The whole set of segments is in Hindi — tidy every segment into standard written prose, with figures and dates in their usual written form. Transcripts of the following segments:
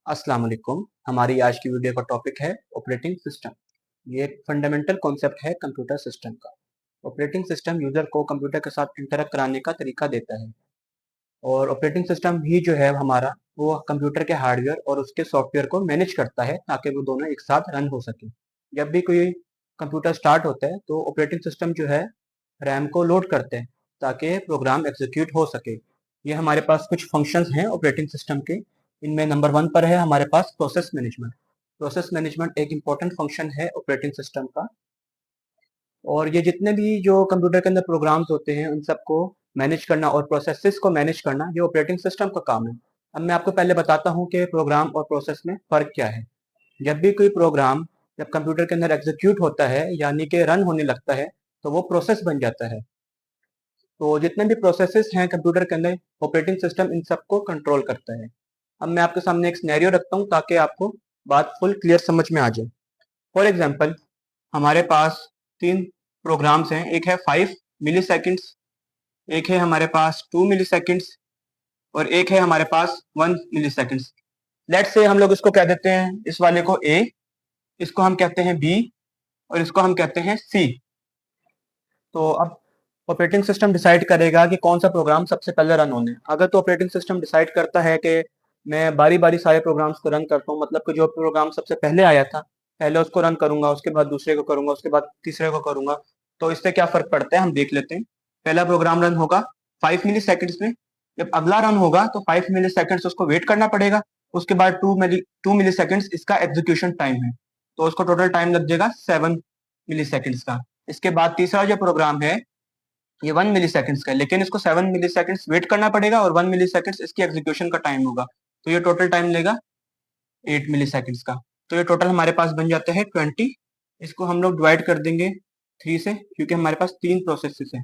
अस्सलाम वालेकुम। हमारी आज की वीडियो का टॉपिक है ऑपरेटिंग सिस्टम। ये एक फंडामेंटल कॉन्सेप्ट है कंप्यूटर सिस्टम का। ऑपरेटिंग सिस्टम यूजर को कंप्यूटर के साथ इंटरेक्ट कराने का तरीका देता है और ऑपरेटिंग सिस्टम भी जो है हमारा वो कंप्यूटर के हार्डवेयर और उसके सॉफ्टवेयर को मैनेज करता है ताकि वो दोनों एक साथ रन हो सके। जब भी कोई कंप्यूटर स्टार्ट होता है तो ऑपरेटिंग सिस्टम जो है रैम को लोड करते हैं ताकि प्रोग्राम एग्जीक्यूट हो सके। ये हमारे पास कुछ फंक्शंस हैं ऑपरेटिंग सिस्टम के। इनमें नंबर 1 पर है हमारे पास प्रोसेस मैनेजमेंट। प्रोसेस मैनेजमेंट एक इम्पॉर्टेंट फंक्शन है ऑपरेटिंग सिस्टम का और ये जितने भी जो कंप्यूटर के अंदर प्रोग्राम्स होते हैं उन सबको मैनेज करना और प्रोसेसेस को मैनेज करना ये ऑपरेटिंग सिस्टम का काम है। अब मैं आपको पहले बताता हूँ कि प्रोग्राम और प्रोसेस में फ़र्क क्या है। जब भी कोई प्रोग्राम जब कंप्यूटर के अंदर एग्जीक्यूट होता है यानी कि रन होने लगता है तो वो प्रोसेस बन जाता है। तो जितने भी प्रोसेसेस हैं कंप्यूटर के अंदर ऑपरेटिंग सिस्टम इन सबको कंट्रोल करता है। अब मैं आपके सामने एक सिनेरियो रखता हूँ ताकि आपको बात फुल क्लियर समझ में आ जाए। फॉर एग्जांपल हमारे पास 3 प्रोग्राम्स हैं। एक है 5 मिली सेकेंड्स, एक है हमारे पास 2 मिली सेकेंड्स और एक है हमारे पास 1 मिली सेकेंड्स। लेट्स से हम लोग इसको कह देते हैं, इस वाले को ए, इसको हम कहते हैं बी और इसको हम कहते हैं सी। तो अब ऑपरेटिंग सिस्टम डिसाइड करेगा कि कौन सा प्रोग्राम सबसे पहले रन होने। अगर तो ऑपरेटिंग सिस्टम डिसाइड करता है कि मैं बारी बारी सारे प्रोग्राम्स को रन करता हूँ, मतलब कि जो प्रोग्राम सबसे पहले आया था पहले उसको रन करूंगा, उसके बाद दूसरे को करूंगा, उसके बाद तीसरे को करूंगा, तो इससे क्या फर्क पड़ता है हम देख लेते हैं। पहला प्रोग्राम रन होगा 5 मिली सेकेंड्स में। जब अगला रन होगा तो 5 मिली सेकेंड्स उसको वेट करना पड़ेगा। उसके बाद 2 मिली सेकेंड्स इसका एग्जीक्यूशन टाइम है, तो उसको टोटल टाइम लग जाएगा 7 मिली सेकेंड्स का। इसके बाद तीसरा जो प्रोग्राम है ये 1 मिली सेकेंड्स का है, लेकिन इसको 7 मिली सेकेंड्स वेट करना पड़ेगा और 1 मिली सेकेंड्स इसकी एग्जीक्यूशन का टाइम होगा, तो ये टोटल टाइम लेगा 8 मिली सेकेंड्स का। तो ये टोटल हमारे पास बन जाता है 20। इसको हम लोग डिवाइड कर देंगे 3 से, क्योंकि हमारे पास 3 प्रोसेसेस हैं,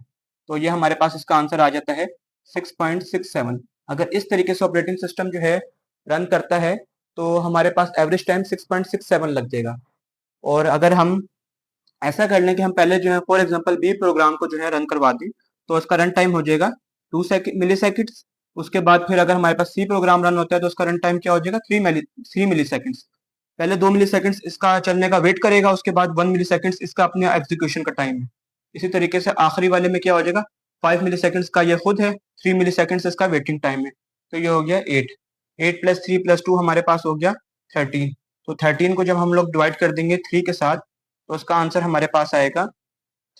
तो ये हमारे पास इसका आंसर आ जाता है 6.67। अगर इस तरीके से ऑपरेटिंग सिस्टम जो है रन करता है तो हमारे पास एवरेज टाइम 6.67 लग जाएगा। और अगर हम ऐसा कर लें कि हम पहले जो है फॉर एग्जांपल बी प्रोग्राम को जो है रन करवा दें तो उसका रन टाइम हो जाएगा 2 मिली सेकेंड्स। उसके बाद फिर अगर हमारे पास सी प्रोग्राम रन होता है तो उसका रन टाइम क्या हो जाएगा 3 मिली सेकेंड्स। पहले 2 मिली सेकेंड्स इसका चलने का वेट करेगा, उसके बाद 1 मिली सेकेंड्स इसका अपने एग्जीक्यूशन का टाइम है। इसी तरीके से आखिरी वाले में क्या हो जाएगा 5 मिली सेकेंड्स का ये खुद है, 3 मिली सेकेंड्स इसका वेटिंग टाइम है, तो ये हो गया 8। 8 + 3 + 2 हमारे पास हो गया 13। तो 13 को जब हम लोग डिवाइड कर देंगे 3 के साथ तो उसका आंसर हमारे पास आएगा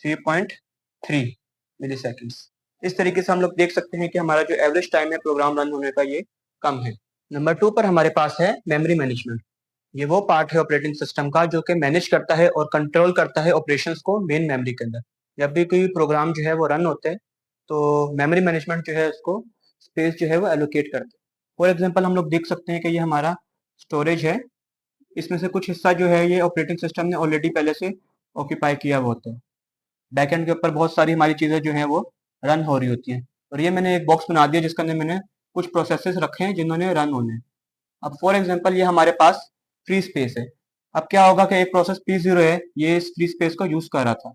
3.3 मिली सेकेंड्स। इस तरीके से हम लोग देख सकते हैं कि हमारा जो एवरेज टाइम है प्रोग्राम रन होने का ये कम है। नंबर 2 पर हमारे पास है मेमोरी मैनेजमेंट। ये वो पार्ट है ऑपरेटिंग सिस्टम का जो कि मैनेज करता है और कंट्रोल करता है ऑपरेशंस को मेन मेमोरी के अंदर। जब भी कोई प्रोग्राम जो है वो रन होते हैं तो मेमोरी मैनेजमेंट जो है उसको स्पेस जो है वो एलोकेट करते हैं। फॉर एग्जांपल हम लोग देख सकते हैं कि ये हमारा स्टोरेज है, इसमें से कुछ हिस्सा जो है ये ऑपरेटिंग सिस्टम ने ऑलरेडी पहले से ऑक्यूपाई किया हुआ होता है। बैकएंड के ऊपर बहुत सारी हमारी चीज़ें जो हैं वो रन हो रही होती हैं और ये मैंने एक बॉक्स बना दिया जिसके अंदर मैंने कुछ प्रोसेसेस रखे हैं जिन्होंने रन होने हैं। अब फॉर एग्जांपल ये हमारे पास फ्री स्पेस है। अब क्या होगा कि एक प्रोसेस P0 है, ये इस फ्री स्पेस को यूज़ कर रहा था,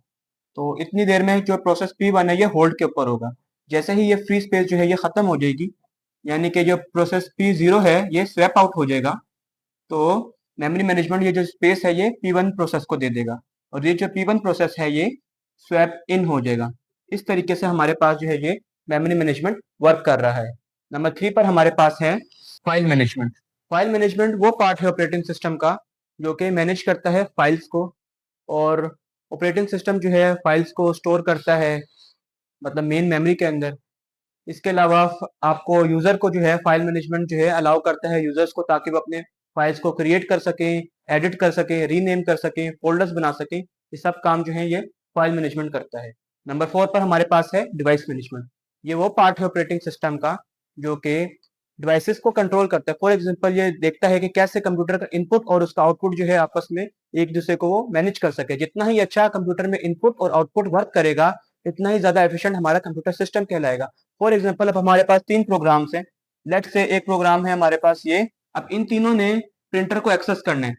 तो इतनी देर में जो प्रोसेस P1 है ये होल्ड के ऊपर होगा। जैसे ही ये फ्री स्पेस जो है ये ख़त्म हो जाएगी, यानी कि जो प्रोसेस P0 है ये स्वैप आउट हो जाएगा, तो मेमोरी मैनेजमेंट ये जो स्पेस है ये P1 प्रोसेस को दे देगा और ये जो P1 प्रोसेस है ये स्वैप इन हो जाएगा। इस तरीके से हमारे पास जो है ये मेमोरी मैनेजमेंट वर्क कर रहा है। नंबर 3 पर हमारे पास है फाइल मैनेजमेंट। फाइल मैनेजमेंट वो पार्ट है ऑपरेटिंग सिस्टम का जो कि मैनेज करता है फाइल्स को और ऑपरेटिंग सिस्टम जो है फाइल्स को स्टोर करता है, मतलब मेन मेमोरी के अंदर। इसके अलावा आपको यूज़र को जो है फाइल मैनेजमेंट जो है अलाउ करता है यूज़र्स को, ताकि वो अपने फाइल्स को क्रिएट कर सकें, एडिट कर सकें, रीनेम कर सकें, फ़ोल्डर्स बना सकें। ये सब काम जो है ये फाइल मैनेजमेंट करता है। नंबर 4 पर हमारे पास है डिवाइस मैनेजमेंट। ये वो पार्ट है ऑपरेटिंग सिस्टम का जो कि डिवाइसेस को कंट्रोल करता है। फॉर एग्जांपल ये देखता है कि कैसे कंप्यूटर का इनपुट और उसका आउटपुट जो है आपस में एक दूसरे को वो मैनेज कर सके। जितना ही अच्छा कंप्यूटर में इनपुट और आउटपुट वर्क करेगा इतना ही ज़्यादा एफिशिएंट हमारा कंप्यूटर सिस्टम कहलाएगा। फॉर एग्जांपल अब हमारे पास 3 प्रोग्राम्स हैं। लेट्स से एक प्रोग्राम है हमारे पास ये। अब इन तीनों ने प्रिंटर को एक्सेस करना है।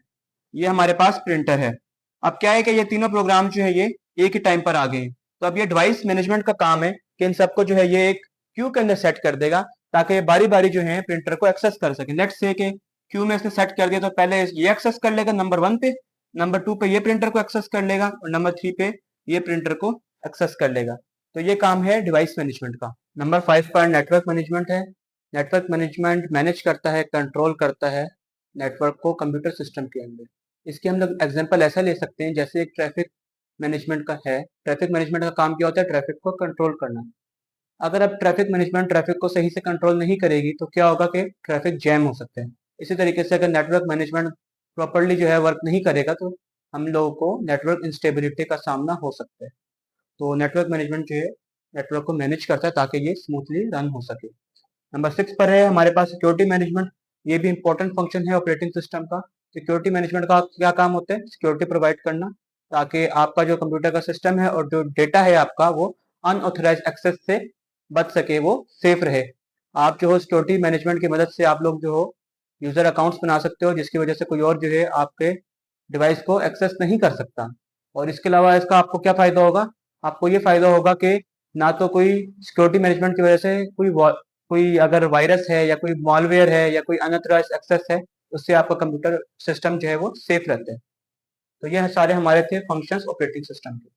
ये हमारे पास प्रिंटर है। अब क्या है कि ये तीनों प्रोग्राम जो है ये एक ही टाइम पर आ गए हैं। तो अब ये डिवाइस मैनेजमेंट का काम है कि इन सबको जो है ये एक क्यू के अंदर सेट कर देगा ताकि बारी बारी जो है प्रिंटर को एक्सेस कर सके। लेट्स से कि क्यू में इसने सेट कर दिया तो पहले ये एक्सेस कर लेगा नंबर 1 पे, नंबर 2 पे ये प्रिंटर को एक्सेस कर लेगा और नंबर 3 पे ये प्रिंटर को एक्सेस कर लेगा। तो ये काम है डिवाइस मैनेजमेंट का। नंबर 5 पर नेटवर्क मैनेजमेंट है। नेटवर्क मैनेजमेंट मैनेज करता है, कंट्रोल करता है नेटवर्क को कंप्यूटर सिस्टम के अंदर। इसके हम लोग एग्जांपल ऐसा ले सकते हैं जैसे एक ट्रैफिक मैनेजमेंट का है। ट्रैफिक मैनेजमेंट का काम क्या होता है? ट्रैफिक को कंट्रोल करना। अगर अब ट्रैफिक मैनेजमेंट ट्रैफिक को सही से कंट्रोल नहीं करेगी तो क्या होगा कि ट्रैफिक जैम हो सकता है। इसी तरीके से अगर नेटवर्क मैनेजमेंट प्रॉपरली जो है वर्क नहीं करेगा तो हम लोगों को नेटवर्क इंस्टेबिलिटी का सामना हो सकता है। तो नेटवर्क मैनेजमेंट जो है नेटवर्क को मैनेज करता है ताकि ये स्मूथली रन हो सके। नंबर 6 पर है हमारे पास सिक्योरिटी मैनेजमेंट। ये भी इंपॉर्टेंट फंक्शन है ऑपरेटिंग सिस्टम का। सिक्योरिटी मैनेजमेंट का क्या काम होता है? सिक्योरिटी प्रोवाइड करना ताकि आपका जो कंप्यूटर का सिस्टम है और जो डेटा है आपका वो अनऑथराइज एक्सेस से बच सके, वो सेफ रहे। आप जो हो सिक्योरिटी मैनेजमेंट की मदद से आप लोग जो हो यूजर अकाउंट्स बना सकते हो जिसकी वजह से कोई और जो है आपके डिवाइस को एक्सेस नहीं कर सकता। और इसके अलावा इसका आपको क्या फायदा होगा? आपको ये फायदा होगा कि ना तो कोई सिक्योरिटी मैनेजमेंट की वजह से कोई अगर वायरस है या कोई मॉलवेयर है या कोई अनऑथराइज एक्सेस है उससे आपका कंप्यूटर सिस्टम जो है वो सेफ रहता है। तो ये सारे हमारे थे फंक्शंस ऑपरेटिंग सिस्टम के।